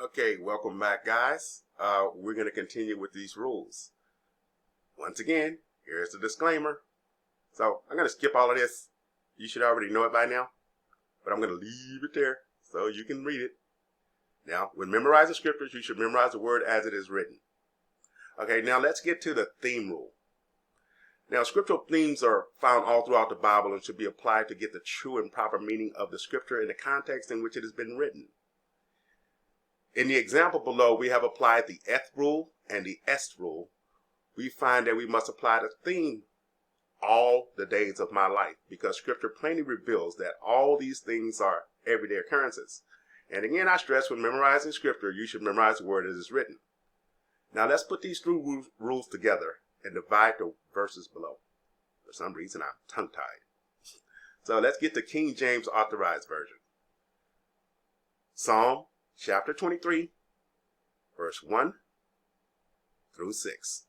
Okay, welcome back, guys. We're going to continue with these rules. Once again, here's the disclaimer. So I'm going to skip all of this. You should already know it by now, but I'm going to leave it there so you can read it. Now, when memorizing scriptures, you should memorize the word as it is written. Okay, now let's get to the theme rule. Now, scriptural themes are found all throughout the Bible and should be applied to get the true and proper meaning of the scripture in the context in which it has been written. In the example below, we have applied the eth rule and the est rule. We find that we must apply the theme all the days of my life, because scripture plainly reveals that all these things are everyday occurrences. And again, I stress, when memorizing scripture, you should memorize the word as it's written. Now let's put these three rules together and divide the verses below. For some reason, I'm tongue-tied. So let's get the King James Authorized Version. Psalm chapter 23, verse 1 through 6.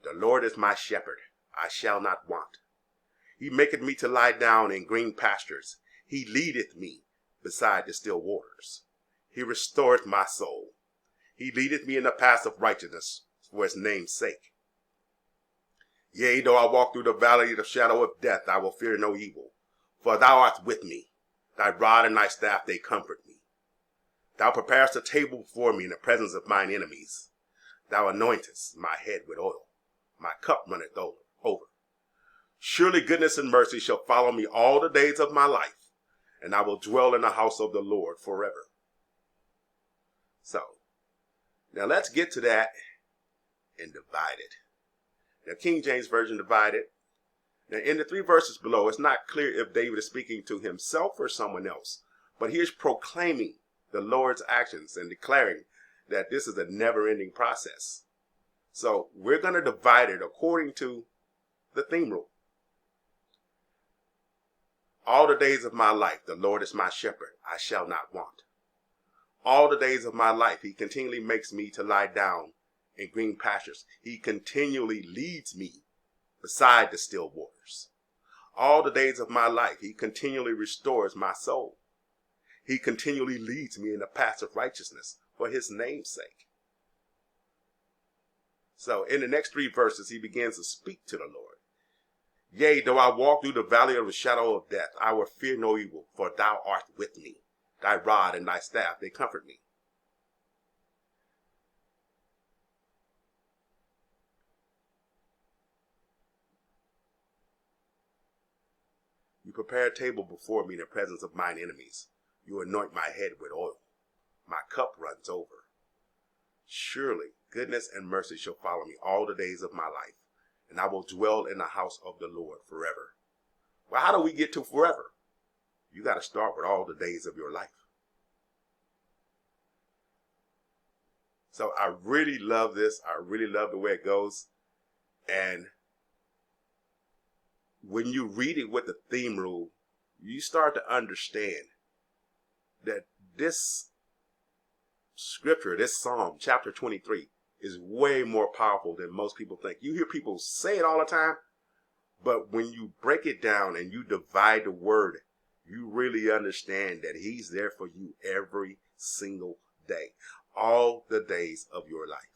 The Lord is my shepherd, I shall not want. He maketh me to lie down in green pastures. He leadeth me beside the still waters. He restoreth my soul. He leadeth me in the paths of righteousness for his name's sake. Yea, though I walk through the valley of the shadow of death, I will fear no evil, for thou art with me. Thy rod and thy staff, they comfort me. Thou preparest a table before me in the presence of mine enemies. Thou anointest my head with oil. My cup runneth over. Surely goodness and mercy shall follow me all the days of my life, and I will dwell in the house of the Lord forever. So, now let's get to that and divide it. Now, King James Version divided. Now, in the three verses below, it's not clear if David is speaking to himself or someone else, but he is proclaiming the Lord's actions and declaring that this is a never-ending process. So we're going to divide it according to the theme rule. All the days of my life, the Lord is my shepherd, I shall not want. All the days of my life, he continually makes me to lie down in green pastures. He continually leads me beside the still waters. All the days of my life, he continually restores my soul. He continually leads me in the paths of righteousness for his name's sake. So in the next three verses, he begins to speak to the Lord. Yea, though I walk through the valley of the shadow of death, I will fear no evil, for thou art with me. Thy rod and thy staff, they comfort me. You prepare a table before me in the presence of mine enemies. You anoint my head with oil. My cup runs over. Surely goodness and mercy shall follow me all the days of my life, and I will dwell in the house of the Lord forever. Well, how do we get to forever? You got to start with all the days of your life. So I really love this. I really love the way it goes. And when you read it with the theme rule, you start to understand that this scripture, this Psalm, chapter 23, is way more powerful than most people think. You hear people say it all the time, but when you break it down and you divide the word, you really understand that he's there for you every single day, all the days of your life.